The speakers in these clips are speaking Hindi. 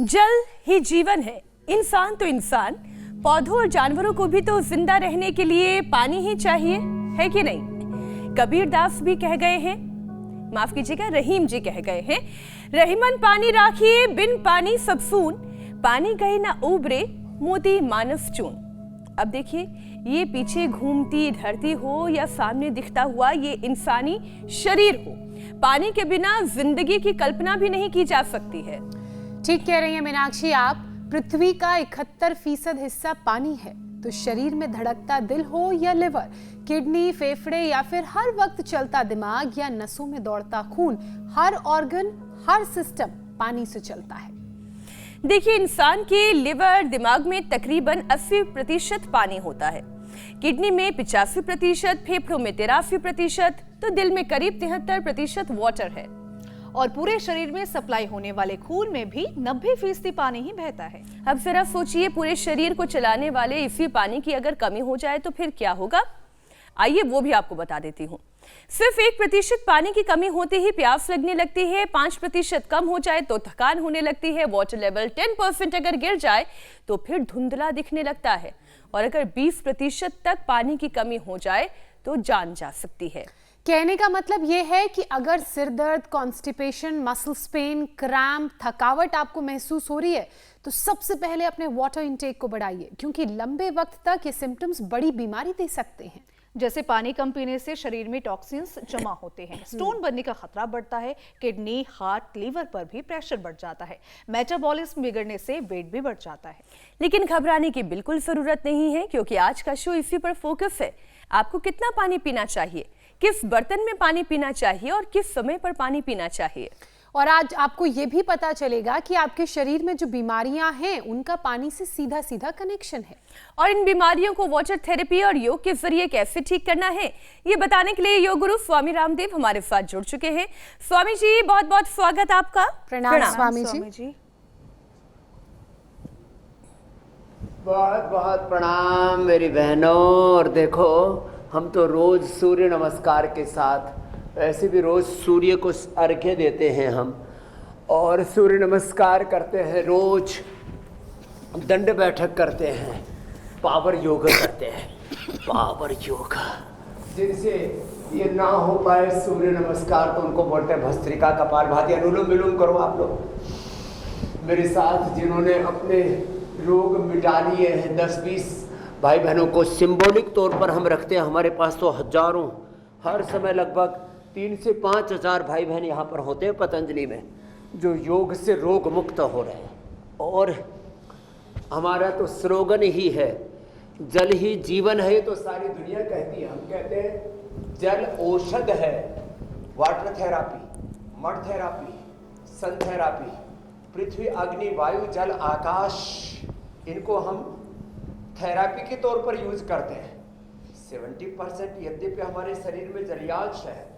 जल ही जीवन है। इंसान तो इंसान, पौधों और जानवरों को भी तो जिंदा रहने के लिए पानी ही चाहिए, है कि नहीं? कबीर दास भी कह गए हैं, माफ कीजिएगा रहीम जी कह गए हैं, रहीमन पानी राखिए बिन पानी सब सून, पानी गए ना उबरे मोती मानस चून। अब देखिए, ये पीछे घूमती धरती हो या सामने दिखता हुआ ये इंसानी शरीर हो, पानी के बिना जिंदगी की कल्पना भी नहीं की जा सकती है। ठीक कह रही हैं मीनाक्षी आप। पृथ्वी का 71% हिस्सा पानी है, तो शरीर में धड़कता दिल हो या लिवर, किडनी, फेफड़े या फिर हर वक्त चलता दिमाग या नसों में दौड़ता खून, हर ऑर्गन, हर सिस्टम पानी से चलता है। देखिए, इंसान के लिवर, दिमाग में तकरीबन 80% पानी होता है, किडनी में 85%, फेफड़ों में 83%, तो दिल में करीब 73% वाटर है। और पूरे शरीर में सप्लाई होने वाले खून में भी 90% पानी ही बहता है। अब जरा सोचिए, पूरे शरीर को चलाने वाले इसी पानी की अगर कमी हो जाए तो फिर क्या होगा? आइए वो भी आपको बता देती हूँ। सिर्फ 1% पानी की कमी होते ही प्यास लगने लगती है, 5% कम हो जाए तो थकान होने लगती है, वाटर लेवल 10% अगर गिर जाए तो फिर धुंधला दिखने लगता है, और अगर 20% तक पानी की कमी हो जाए तो जान जा सकती है। कहने का मतलब ये है कि अगर सिर दर्द, कॉन्स्टिपेशन, मसल्स पेन, क्रैम्प, थकावट आपको महसूस हो रही है तो सबसे पहले अपने वाटर इनटेक को बढ़ाइए, क्योंकि लंबे वक्त तक ये सिम्टम्स बड़ी बीमारी दे सकते हैं। जैसे पानी कम पीने से शरीर में टॉक्सिन्स जमा होते हैं, स्टोन बनने का खतरा बढ़ता है, किडनी, हार्ट, लीवर पर भी प्रेशर बढ़ जाता है, मेटाबॉलिज्म बिगड़ने से वेट भी बढ़ जाता है। लेकिन घबराने की बिल्कुल जरूरत नहीं है, क्योंकि आज का शो इसी पर फोकस है। आपको कितना पानी पीना चाहिए, किस बर्तन में पानी पीना चाहिए और किस समय पर पानी पीना चाहिए। और आज आपको ये भी पता चलेगा कि आपके शरीर में जो बीमारियां हैं उनका पानी से सीधा सीधा कनेक्शन है, और इन बीमारियों को वाटर थेरेपी और योग के जरिए कैसे ठीक करना है, ये बताने के लिए योग गुरु स्वामी रामदेव हमारे साथ जुड़ चुके हैं। स्वामी जी, बहुत बहुत स्वागत आपका। प्रणाम स्वामी जी। बहुत बहुत प्रणाम मेरी बहनों। और देखो, हम तो रोज सूर्य नमस्कार के साथ, ऐसे भी रोज सूर्य को अर्घ्य देते हैं हम, और सूर्य नमस्कार करते हैं, रोज दंड बैठक करते हैं, पावर योगा करते हैं, पावर योगा। जिनसे ये ना हो पाए सूर्य नमस्कार तो उनको बोलते हैं भस्त्रिका, कपालभाति, अनुलोम विलोम करो आप लोग मेरे साथ। जिन्होंने अपने रोग मिटा लिए हैं, 10-20 भाई बहनों को सिंबॉलिक तौर पर हम रखते हैं। हमारे पास तो हजारों, हर समय लगभग 3 से 5 हजार भाई बहन यहाँ पर होते हैं पतंजलि में, जो योग से रोग मुक्त हो रहे हैं। और हमारा तो स्लोगन ही है, जल ही जीवन है, तो सारी दुनिया कहती है। हम कहते हैं जल औषध है। वाटर थेरापी, मड थेरापी, सन थेरापी, पृथ्वी, अग्नि, वायु, जल, आकाश, इनको हम थेरापी के तौर पर यूज करते हैं। 70% यद्यपि हमारे शरीर में जलीयांश है,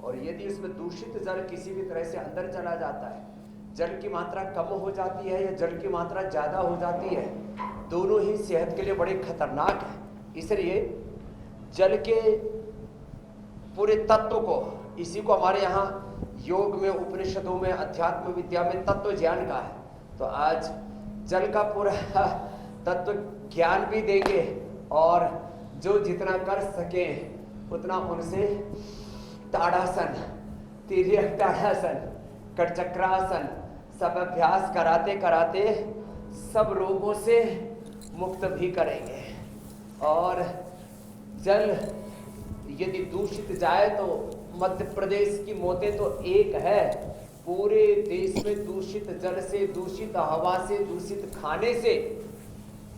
और यदि उसमें दूषित जल किसी भी तरह से अंदर चला जाता है, जल की मात्रा कम हो जाती है या जल की मात्रा ज़्यादा हो जाती है, दोनों ही सेहत के लिए बड़े खतरनाक है। इसलिए जल के पूरे तत्व को, इसी को हमारे यहाँ योग में, उपनिषदों में, अध्यात्म विद्या में तत्व ज्ञान का है। तो आज जल का पूरा तत्व ज्ञान भी देंगे, और जो जितना कर सके उतना उनसे ताड़ासन, तिर्यक ताड़ासन, कटचक्रासन सब अभ्यास कराते कराते सब रोगों से मुक्त भी करेंगे। और जल यदि दूषित जाए तो मध्य प्रदेश की मौतें तो एक है, पूरे देश में दूषित जल से, दूषित हवा से, दूषित खाने से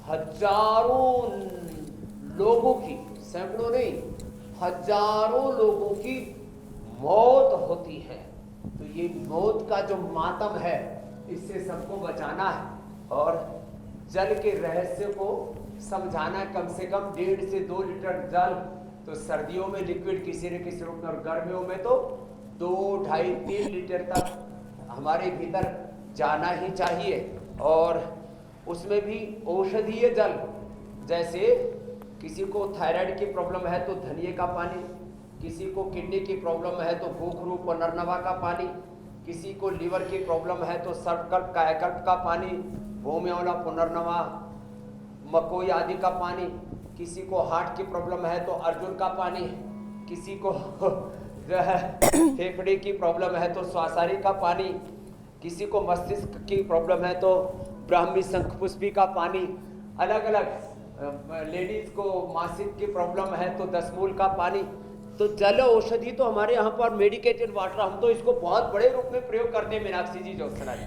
हजारों लोगों की, सैकड़ों नहीं, हजारों लोगों की मौत होती है। तो ये मौत का जो मातम है, इससे सबको बचाना है, और जल के रहस्य को समझाना। कम से कम 1.5 से 2 लीटर जल तो सर्दियों में लिक्विड किसी न किसी रूप में, और गर्मियों में तो 2, 2.5, 3 लीटर तक हमारे भीतर जाना ही चाहिए। और उसमें भी औषधीय जल, जैसे किसी को थायराइड की प्रॉब्लम है तो धनिए का पानी, किसी को किडनी की प्रॉब्लम है तो गोखरू, पुनर्नवा का पानी, किसी को लीवर की प्रॉब्लम है तो सर्वकल्प कायाकल्प का पानी, भूम्योला पुनर्नवा, मकोई आदि का पानी। किसी को हार्ट की प्रॉब्लम है तो अर्जुन का पानी, किसी को जो है फेफड़े की प्रॉब्लम है तो स्वासारी का पानी, किसी को मस्तिष्क की प्रॉब्लम है तो ब्राह्मी शंखपुष्पी का पानी। अलग अलग लेडीज को मासिक की प्रॉब्लम है तो दसमूल का पानी। तो जल औषधि तो हमारे यहाँ पर मेडिकेटेड वाटर, हम तो इसको बहुत बड़े रूप में प्रयोग करते हैं मीनाक्षी जी, ज्योत्सना जी।